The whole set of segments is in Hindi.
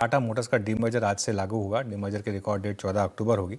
टाटा मोटर्स का डीमर्जर आज से लागू होगा। डीमर्जर की रिकॉर्ड डेट 14 अक्टूबर होगी।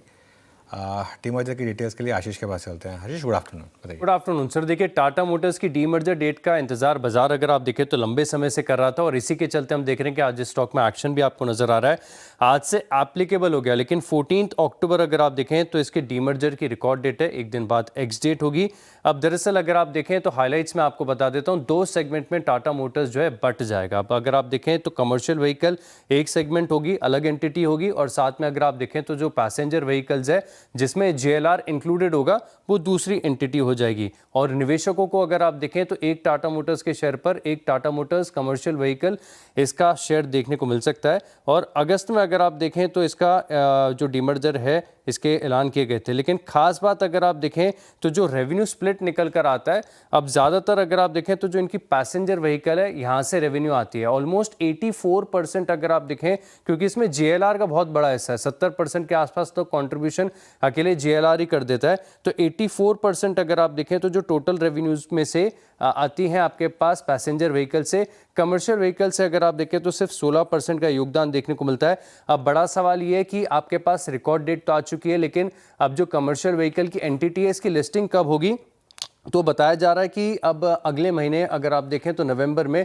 डीमर्जर की डिटेल्स के लिए आशीष के पास चलते हैं। आशीष, गुड आफ्टरनून, बताइए। Good afternoon sir. देखिए, टाटा मोटर्स की डीमर्जर डेट का इंतजार बाजार अगर आप देखें तो लंबे समय से कर रहा था और इसी के चलते हम देख रहे हैं कि आज स्टॉक में एक्शन भी आपको नजर आ रहा है। आज से एप्लीकेबल हो गया, लेकिन 14 अक्टूबर अगर आप देखें तो इसके डीमर्जर की रिकॉर्ड डेट है, एक दिन बाद एक्स डेट होगी। अब दरअसल अगर आप देखें तो हाईलाइट्स में आपको बता देता हूं, दो सेगमेंट में टाटा मोटर्स जो है बट जाएगा। अब अगर आप देखें तो कमर्शियल व्हीकल एक सेगमेंट होगी, अलग एंटिटी होगी, और साथ में अगर आप देखें तो जो पैसेंजर व्हीकल्स है जिसमें जेएलआर इंक्लूडेड होगा वो दूसरी एंटिटी हो जाएगी। और निवेशकों को अगर आप देखें तो एक टाटा मोटर्स के शेयर पर एक टाटा मोटर्स कमर्शियल व्हीकल इसका शेयर देखने को मिल सकता है। और अगस्त में अगर आप देखें तो इसका जो डीमर्जर है इसके ऐलान किए गए थे। लेकिन खास बात अगर आप देखें तो जो रेवेन्यू स्प्लिट निकल कर आता है, अब ज़्यादातर अगर आप देखें तो जो इनकी पैसेंजर व्हीकल है यहाँ से रेवेन्यू आती है। ऑलमोस्ट 84% अगर आप देखें, क्योंकि इसमें जेएलआर का बहुत बड़ा हिस्सा है, 70% के आसपास तो कंट्रीब्यूशन अकेले जेएलआर ही कर देता है। तो 84% अगर आप देखें तो जो टोटल रेवेन्यूज में से आती हैं आपके पास पैसेंजर व्हीकल से। कमर्शियल व्हीकल से अगर आप देखें तो सिर्फ 16% का योगदान देखने को मिलता है। अब बड़ा सवाल ये है कि आपके पास रिकॉर्ड डेट तो आ चुकी है, लेकिन अब जो कमर्शियल व्हीकल की एंटिटी है इसकी लिस्टिंग कब होगी? तो बताया जा रहा है कि अब अगले महीने अगर आप देखें तो नवंबर में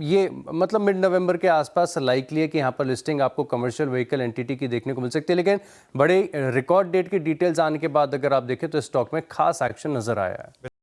ये मतलब मिड नवंबर के आसपास लाइकली है कि यहाँ पर लिस्टिंग आपको कमर्शियल व्हीकल एंटिटी की देखने को मिल सकती है। लेकिन बड़े रिकॉर्ड डेट की डिटेल्स आने के बाद अगर आप देखें तो स्टॉक में खास एक्शन नजर आया है।